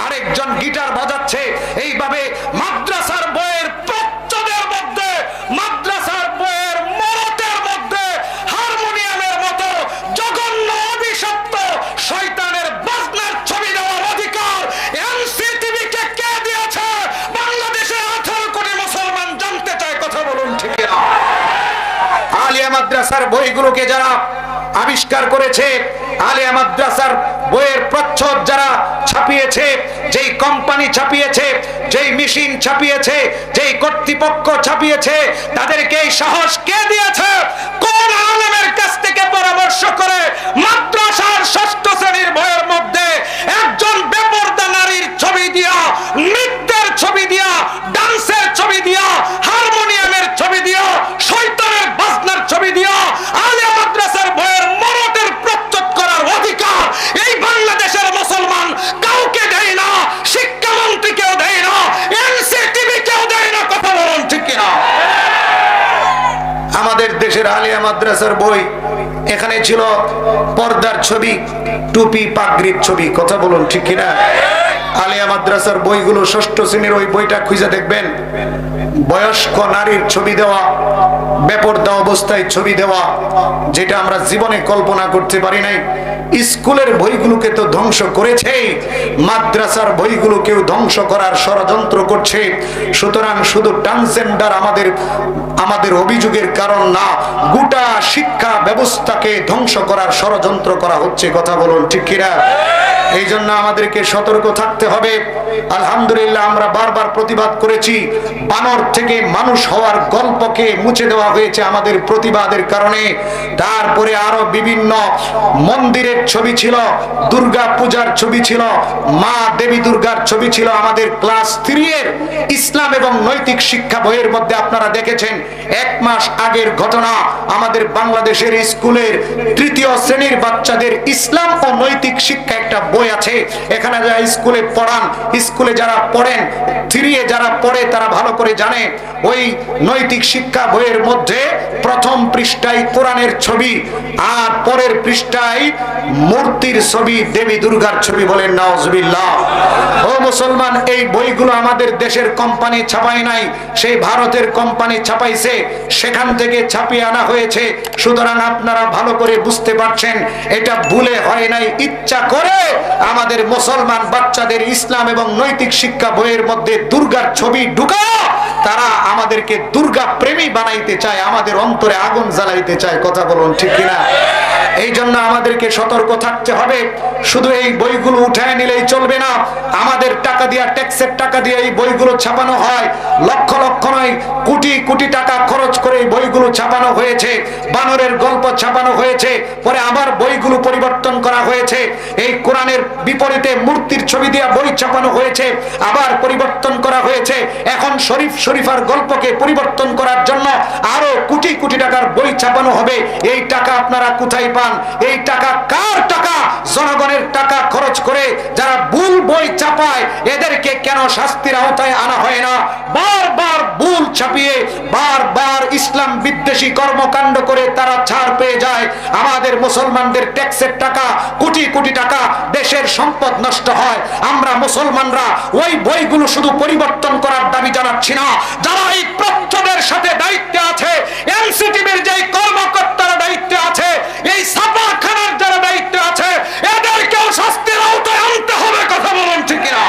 আরেকজন গিটার বাজাচ্ছে। এইভাবে মাদ্রাসার বইয়ের প্রচ্ছদের মধ্যে, মাদ্রাসার বইয়ের মরতের মধ্যে হারমোনিয়ামের মতো জঘন্য অভিশপ্ত শয়তানের বাজনার ছবি দেওয়ার অধিকার এনসিটিভিকে কে দিয়েছে? বাংলাদেশের 18 কোটি মুসলমান জানতে চায়, কথা বলুন ঠিক না? আলিয়া মাদ্রাসার বইগুলোকে যারা আবিষ্কার করেছে, আলিয়া মাদ্রাসার বইয়ের প্রচ্ছদ যারা ছাপিয়েছে, যেই কোম্পানি ছাপিয়েছে, যেই মেশিন ছাপিয়েছে, যেই কর্তৃপক্ষ ছাপিয়েছে, তাদেরকে এই সাহস কে দিয়েছে? কোন আলেমের কাছ থেকে পরামর্শ করে মাদ্রাসার 6ষ্ঠ শ্রেণীর বইয়ের মধ্যে একজন বেপরদা নারীর ছবি দিয়া, নৃত্যের ছবি দিয়া, ডান্সের ছবি দিয়া, হারমোনিয়ামের ছবি দিয়া, শয়তানের বাজনার ছবি দিয়া আলিয়া মাদ্রাসার বইয়ের মরতের প্রচ্ছদ করার অধিকার এই বাংলাদেশের মুসলমান কাউকে দেয় না, শিক্ষামন্ত্রীকেও দেয় না, এনসিটিভিকেও দেয় না, কথা বলুন ঠিক কিনা? আমাদের দেশের আলিয়া মাদ্রাসার বই, এখানে ছিল পর্দার ছবি, টুপি পাগড়ির ছবি, কথা বলুন ঠিক কিনা? আলিয়া মাদ্রাসার বইগুলো 6ষ্ঠ শ্রেণীর ওই বইটা খুঁজে দেখবেন, বয়স্ক নারীর ছবি দেওয়া, বেপরদা অবস্থায় ছবি দেওয়া, যেটা আমরা জীবনে কল্পনা করতে পারি নাই। স্কুলের বইগুলোকে তো ধ্বংস করেছে, মাদ্রাসার বইগুলোকেও ধ্বংস করার ষড়যন্ত্র করছে। সুতরাং শুধু ট্রান্সজেন্ডার আমাদের অভিযোগের কারণ না, গোটা শিক্ষা ব্যবস্থাকে ধ্বংস করার ষড়যন্ত্র করা হচ্ছে, কথা বলুন ঠিক কিনা? এই জন্য আমাদেরকে সতর্ক থাকতে হবে। আলহামদুলিল্লাহ, আমরা বারবার প্রতিবাদ করেছি, বানর থেকে মানুষ হওয়ার গল্পকে মুছে দেওয়া হয়েছে আমাদের প্রতিবাদের কারণে। তারপরে আরো বিভিন্ন মন্দিরের ছবি ছিল, দুর্গা পূজার ছবি ছিল, মা দেবী দুর্গার ছবি ছিল। আমাদের ক্লাস 3 এর ইসলাম এবং নৈতিক শিক্ষা বইয়ের মধ্যে আপনারা দেখেছেন, 1 মাস আগের ঘটনা, আমাদের বাংলাদেশের স্কুলের 3য় শ্রেণীর বাচ্চাদের ইসলাম ও নৈতিক শিক্ষা একটা বই আছে। এখানে যারা স্কুলে পড়ান, স্কুলে যারা পড়েন, 3 এ যারা পড়ে তারা ভালো করে জানে, ওই নৈতিক শিক্ষা বইয়ের মধ্যে প্রথম পৃষ্ঠায় কোরআনের ছবি, আর পরের পৃষ্ঠায় মূর্তির ছবি, দেবী দুর্গার ছবি। বলেন নাউজুবিল্লাহ। ও মুসলমান, এই বইগুলো আমাদের দেশের কোম্পানি ছাপায় নাই, সেই ভারতের কোম্পানি ছাপাইছে, সেখান থেকে ছাপিয়ে আনা হয়েছে। সুতরাং আপনারা ভালো করে বুঝতে পারছেন, এটা ভুলে হয় নাই, ইচ্ছা করে আমাদের মুসলমান বাচ্চাদের ইসলাম এবং নৈতিক শিক্ষা বইয়ের মধ্যে দুর্গার ছবি ঢুকায় তারা আমাদেরকে দুর্গা প্রেমী বানাইতে চায়, আমাদের অন্তরে আগুন জ্বালাইতে চায়, কথা বলুন ঠিক কিনা? এই জন্য আমাদেরকে সতর্ক থাকতে হবে। শুধু এই বইগুলো উঠায় নিলেই চলবে না, আমাদের টাকা দিয়া, ট্যাক্সের টাকা দিয়ে এই বইগুলো ছাপানো হয়, লক্ষ লক্ষ নয়, কোটি কোটি টাকা খরচ করে এই বইগুলো ছাপানো হয়েছে। বানরের গল্প ছাপানো হয়েছে, পরে আবার বইগুলো পরিবর্তন করা হয়েছে। এই কোরআনের বিপরীতে মূর্তির ছবি দিয়ে বই ছাপানো হয়েছে, আবার পরিবর্তন করা হয়েছে। এখন শরীফার গল্পকে পরিবর্তন করার জন্য আরো কোটি কোটি টাকার বই ছাপানো হবে। এই টাকা আপনারা কোথায় পান? এই টাকা কার টাকা? জনগণের টাকা খরচ করে যারা ভুল বই ছাপায়, এদেরকে কেন শাস্তির আওতায় আনা হয় না? বারবার ভুল ছাপিয়ে, বারবার ইসলাম বিদ্বেষী কর্মকাণ্ড করে তারা ছাড় পেয়ে যায়। আমাদের মুসলমানদের ট্যাক্সের টাকা, কোটি কোটি টাকা, দেশের সম্পদ নষ্ট হয়। আমরা মুসলমানরা ওই বইগুলো শুধু পরিবর্তন করার দাবি জানাচ্ছি না, যারা এই প্রচ্ছদের সাথে দায়িত্বে আছে, এনসিটিভির যেই কর্মকর্তারা দায়িত্বে আছে, এই ছাপাখানার যারা দায়িত্বে আছে, এদেরকেও শাস্তির আওতায় আনতে হবে, কথা বলুন ঠিক কিনা?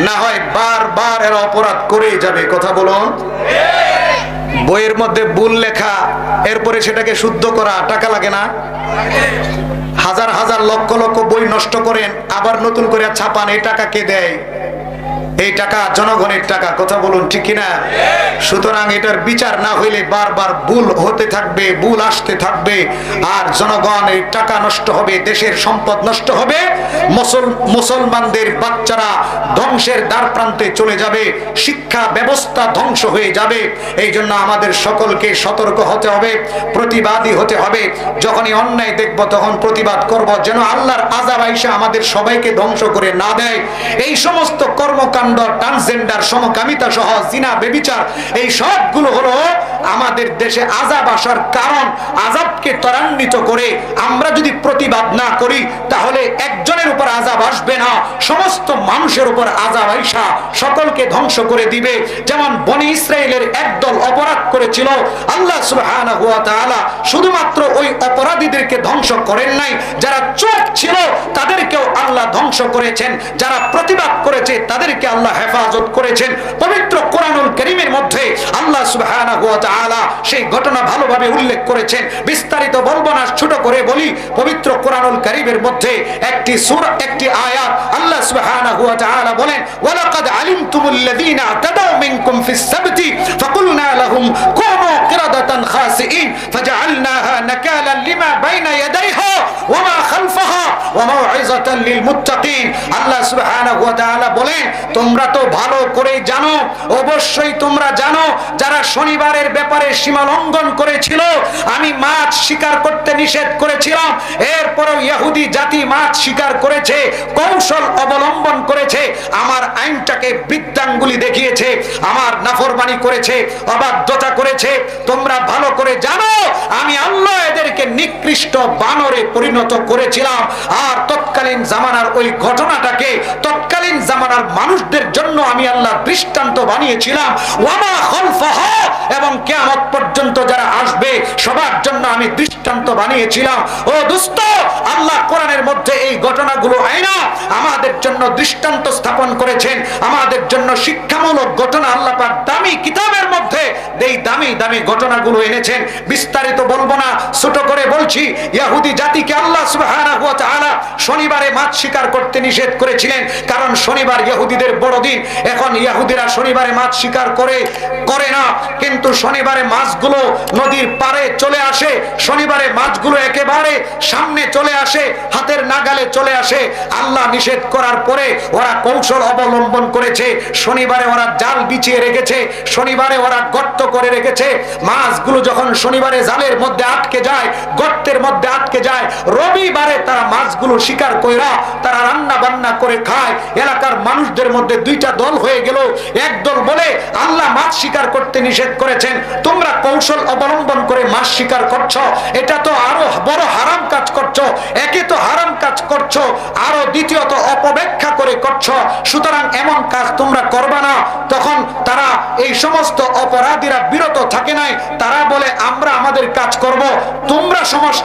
না হয় বারবার এরা অপরাধ করেই যাবে, কথা বলুন। বইয়ের মধ্যে ভুল লেখা, এরপরে সেটাকে শুদ্ধ করা টাকা লাগে না? হাজার হাজার লক্ষ লক্ষ বই নষ্ট করেন, আবার নতুন করে ছাপান, এই টাকা কে দেয়? এই টাকা জনগণের টাকা, কথা বলুন ঠিক কিনা? সুতরাং এটার বিচার না হইলে বারবার ভুল হতে থাকবে, ভুল আসতে থাকবে, আর জনগণ এই টাকা নষ্ট হবে, দেশের সম্পদ নষ্ট হবে, মুসলমানদের বাচ্চারা ধ্বংসের দ্বার প্রান্তে চলে যাবে, শিক্ষা ব্যবস্থা ধ্বংস হয়ে যাবে। এই জন্য আমাদের সকলকে সতর্ক হতে হবে, প্রতিবাদী হতে হবে। যখনই অন্যায় দেখব তখন প্রতিবাদ করব, যেন আল্লাহর আযাব আইসা আমাদের সবাইকে ধ্বংস করে না দেয়। এই সমস্ত কর্মকাণ্ড কর্মকাণ্ড, ট্রান্সজেন্ডার, সমকামিতা সহ জিনা, ব্যভিচার, এই সবগুলো হলো আমাদের দেশে আযাব আসার কারণ। আযাবকে ত্বরান্বিত করে আমরা যদি প্রতিবাদ না করি তাহলে একজনের উপর আযাব আসবে না, সমস্ত মানুষের উপর আযাব আইসা সকলকে ধ্বংস করে দিবে। যেমন বনি ইসরাইলের একদল অপরাধ করেছিল, আল্লাহ সুবহানাহু ওয়া তাআলা শুধুমাত্র ওই অপরাধীদেরকে ধ্বংস করেন নাই, যারা চোখ ছিল তাদেরকেও আল্লাহ ধ্বংস করেছেন, যারা প্রতিবাদ করেছে তাদেরকে আল্লাহ হেফাজত করেছেন। পবিত্র কোরআনুল কারীমের মধ্যে আল্লাহ সুবহানাহু ওয়া তাআলা সেই ঘটনা ভালোভাবে উল্লেখ করেছেন। বিস্তারিত বলবো না, ছোট করে বলি। পবিত্র কোরআনুল কারীমের মধ্যে একটি সূরা, একটি আয়াত আল্লাহ সুবহানাহু ওয়া তাআলা বলেন, ওয়ালাকাদ আলিমতুমুল্লাযীনা তাদাউ মিনকুম ফিস সাবতি ফাকুলনা লাহুম কুনু কিরাদাতান খাসিইন ফাজআলনাহা নাকালান লিমা বাইনা ইয়াদাইহা ওয়া মা খালফাহা ওয়া মাউইযাতান লিল মুত্তাকিন। আল্লাহ সুবহানাহু ওয়া তাআলা বলেন, তোমরা তো ভালো করে জানো, অবশ্যই তোমরা জানো, যারা শনিবারের ব্যাপারে সীমা লঙ্ঘন করেছিল, আমি মাছ শিকার করতে নিষেধ করেছিলাম, এরপরও ইহুদি জাতি মাছ শিকার করেছে, কৌশল অবলম্বন করেছে, আমার আইনটাকে বৃদ্ধাঙ্গুলি দেখিয়েছে, আমার নাফরমানি করেছে, অবাধ্যতা করেছে। তোমরা ভালো করে জানো আমি আল্লাহ এদেরকে নিকৃষ্ট বানরে পরিণত করেছিলাম। আর তৎকালীন জামানার ওই ঘটনাটাকে তৎকালীন জামানার মানুষদের জন্য আমি আল্লাহ দৃষ্টান্ত বানিয়েছিলাম, ওয়ামা খালফাহা, এবং কিয়ামত পর্যন্ত যারা আসবে সবার জন্য আমি দৃষ্টান্ত বানিয়েছিলাম। ও দোস্ত, আল্লাহ কোরআনের মধ্যে এই ঘটনাগুলো আইনা আমাদের জন্য দৃষ্টান্ত স্থাপন করেছেন, আমাদের জন্য শিক্ষামূলক ঘটনা আল্লাহ পাক দামি কিতাবের মধ্যে এই দামি দামি ঘটনাগুলো এনেছেন। বিস্তারিত বলবো না, ছোট করে বলছি। ইহুদি জাতিকে আল্লাহ সুবহানাহু ওয়া তাআলা শনিবারে মাছ শিকার করতে নিষেধ করেছিলেন, কারণ শনিবার ইহুদিদের বড় দিন। এখন ইহুদিরা শনিবারে মাছ শিকার করে না, কিন্তু শনিবারে মাছগুলো নদীর পাড়ে চলে আসে, শনিবারে মাছগুলো একেবারে সামনে চলে আসে, হাতের নাগালে চলে আসে। আল্লাহ নিষেধ করার পরে ওরা কৌশল অবলম্বন করেছে, শনিবারে ওরা জাল বিছিয়ে রেখেছে, শনিবারে ওরা গর্ত করে রেখেছে। মাছগুলো যখন শনিবারে জালের মধ্যে আটকে যায়, গর্তের মধ্যে আটকে যায়, রবিবারে তারা মাছগুলো শিকার কইরা তারা রান্না বান্না করে খায়। এলাকার মানুষদের মধ্যে দুইটা দল হয়ে গেল। এক দল বলে আল্লাহ মাছ শিকার করতে নিষেধ করেছেন, তোমরা কৌশল অবলম্বন করে মাছ শিকার করছো, এটা তো আরো বড় হারাম কাজ করছো। একে তো হারাম কাজ করছো, আরো দ্বিতীয়ত অপব্যাখ্যা করে করছো, সুতরাং এমন কাজ তোমরা করবা না। তখন তারা এই সমস্ত অপরাধীরা বিরত থাকে নাই, তারা বলে আমরা আমাদের কাজ করব,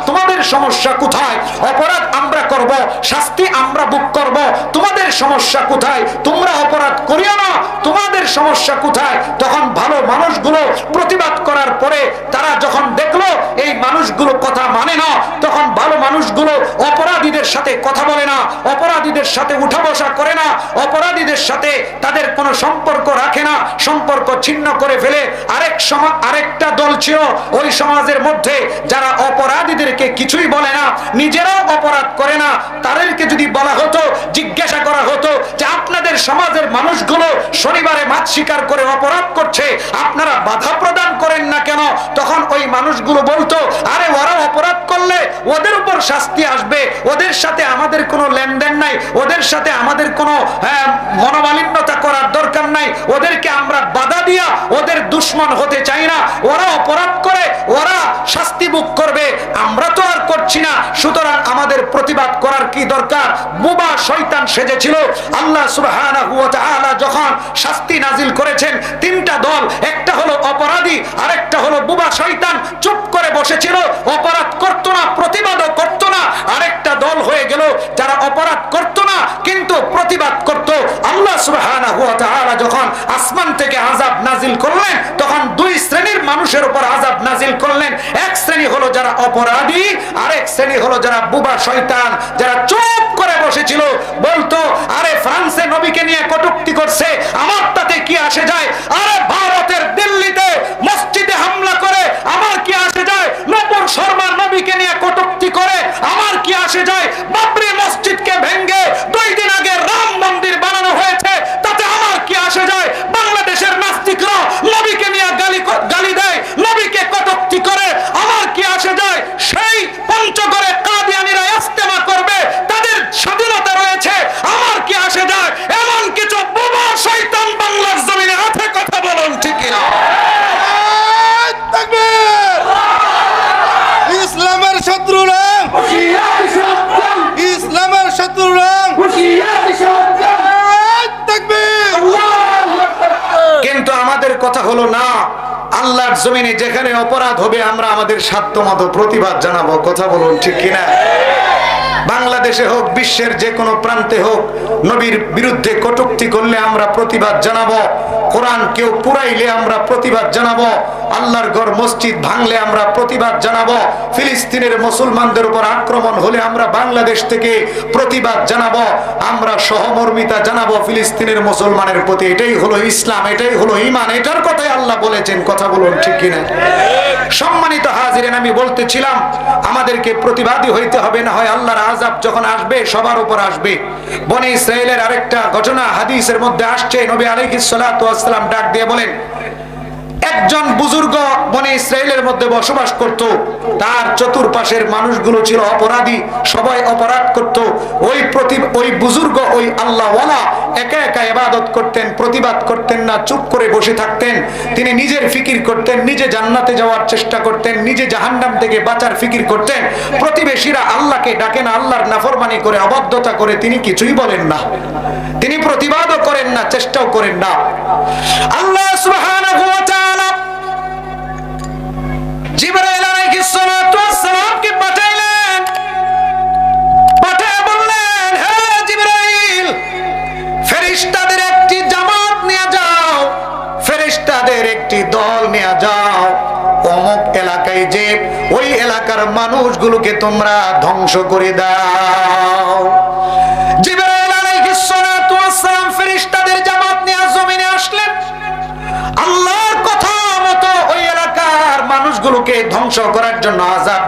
তোমাদের সমস্যা কোথায়? অপরাধ আমরা করব, শাস্তি আমরা ভোগ করব, তোমাদের সমস্যা কোথায়? তোমরা অপরাধ করিও না, তোমাদের সমস্যা কোথায়? তখন ভালো মানুষগুলো প্রতিবাদ করার পরে তারা যখন দেখলো এই মানুষগুলো কথা মানে না, তখন ভালো মানুষগুলো অপরাধীদের সাথে কথা বলে না, অপরাধীদের সাথে উঠা বসা করে না, অপরাধীদের সাথে তাদের কোনো সম্পর্ক রাখে না, সম্পর্ক ছিন্ন করে ফেলে। আরেকটা দল ছিল ওই সমাজের মধ্যে যারা অপরাধীদেরকে কিছুই বলে না, নিজেরাও অপরাধ করে না। তাদেরকে যদি বলা হতো, জিজ্ঞাসা করা হতো যে আপনাদের সমাজের মানুষগুলো শনিবারে মাছ শিকার করে অপরাধ করছে, আপনারা বাধা প্রদান করেন না কেন? তখন ওই মানুষগুলো বলতো, আরে ওরা অপরাধ করলে ওদের উপর শাস্তি আসবে, ওদের সাথে আমাদের কোনো লেনদেন নাই, ওদের সাথে আমাদের কোনো মনোমালিন্যতা করার দরকার নাই, ওদেরকে আমরা বাধা দিয়া ওদের দুশ্মন হতে চাই না, ওরা অপরাধ করে ওরা শাস্তি ভোগ করবে, আমরা তো আর করছি না, সুতরাং আমাদের প্রতিবাদ করার কি দরকার? বোবা শয়তান সেজেছিল। আল্লাহ সুবহানাহু ওয়া তাআলা যখন শাস্তি নাজিল করেছেন, তিনটা দল, একটা হলো অপরাধী, আরেকটা হলো বোবা শয়তান, চুপ করে বসেছিল, অপরাধ করতো না, প্রতিবাদও করতো না। আরেকটা দল হয়ে গেল যারা অপরাধ করতো না কিন্তু প্রতিবাদ করত। আল্লাহ সুবহানাহু ওয়া তাআলা যখন আসমান থেকে আযাব নাজিল করলেন, তখন দুই শ্রেণীর মানুষের উপর আযাব নাজিল করলেন। এক শ্রেণী হলো যারা অপরাধী, আরেক শ্রেণী হলো যারা বোবা শয়তান, যারা চুপ করে বসেছিল, বলতো আরে ফ্রান্সে নবীকে নিয়ে কটূক্তি করছে, আমার তাতে কি আসে যায়? আরে ভারতের দিল্লিতে মসজিদে হামলা করে আমার কি আসে যায়? নূপুর শর্মা নবীকে নিয়ে কটূক্তি করে আমার কি আসে যায়? বাবরি মসজিদকে ভেঙে 2 দিন আগে রাম মন্দির বানানো হয়েছে, তাতে আমার কি আসে যায়? বাংলাদেশের নাস্তিকরা নবীকে নিয়ে গালি দেয়, নবীকে কটূক্তি করে, আমার কি আসে যায়? সেই পঞ্চগড়ে কাদিয়ানীরা ইস্তেমা করবে, তাদের স্বাধীনতা রয়েছে, আমার কি আসে যায়? এমন কিছু বোবা শয়তান হলো না, আল্লাহর জমিনে যেখানে অপরাধ হবে আমরা আমাদের সাধ্যমতো প্রতিবাদ জানাবো। কথা বলুন ঠিক কিনা? বাংলাদেশে হোক, বিশ্বের যে কোনো প্রান্তে হোক, নবীর বিরুদ্ধে কটূক্তি করলে আমরা প্রতিবাদ জানাবো। কোরআন কেউ পুরাইলে আমরা প্রতিবাদ জানাবো। আল্লাহর ঘর মসজিদ ভাঙলে আমরা প্রতিবাদ জানাবো। ফিলিস্তিনের মুসলমানদের উপর আক্রমণ হলে আমরা বাংলাদেশ থেকে প্রতিবাদ জানাবো। আমরা সহমর্মিতা জানাবো ফিলিস্তিনের মুসলমানের প্রতি। এটাই হলো ইসলাম, এটাই হলো ঈমান। এটার কথাই আল্লাহ বলেছেন। কথা বলুন ঠিক কিনা? সম্মানিত হাজিরিন, আমি বলতেছিলাম আমাদেরকে প্রতিবাদী হইতে হবে, না হয় আল্লাহর আযাব যখন আসবে সবার উপর আসবে। বনি ইসরাইলের আরেকটা ঘটনা হাদিসের মধ্যে আসছে। নবী আলাইহিস সালাতু ওয়াস সালাম ডাক দিয়ে বলেন, একজন বুজুর্গ বনি ইসরাইলের মধ্যে বসবাস করত। তার চতুর্পাশের মানুষগুলো ছিল অপরাধী, সবাই অপরাধ করত। ওই বুজুর্গ, ওই আল্লাহওয়ালা একা একা ইবাদত করতেন, প্রতিবাদ করতেন না, চুপ করে বসে থাকতেন। তিনি নিজের ফিকির করতেন, নিজে জান্নাতে যাওয়ার চেষ্টা করতেন, নিজে জাহান্নাম থেকে বাঁচার ফিকির করতেন। প্রতিবেশীরা আল্লাহকে ডাকেন, আল্লাহর নাফরমানি করে, অবাধ্যতা করে তিনি কিছুই বলেন না, তিনি প্রতিবাদও করেন না, চেষ্টাও করেন না। আল্লাহ সুবহানাহু ওয়া তাআলা জিবরাইল আলাইহিস সালাতু ওয়াস সালামকে পাঠাইলেন, পাঠিয়ে বললেন, হে জিবরাইল, ফেরেশতাদের একটি জামাত নিয়ে যাও, ফেরেশতাদের একটি দল নিয়ে যাও, অমুক এলাকায় যে ওই এলাকার মানুষগুলোকে তোমরা ধ্বংস করে দাও। জিবরাইল আলাইহিস সালাতু ওয়াস সালাম ফেরেশতাদের জামাত নিয়ে জমিনে আসলেন। আল্লাহর কথা মতো ওই এলাকার মানুষগুলোকে ধ্বংস করার জন্য আযাব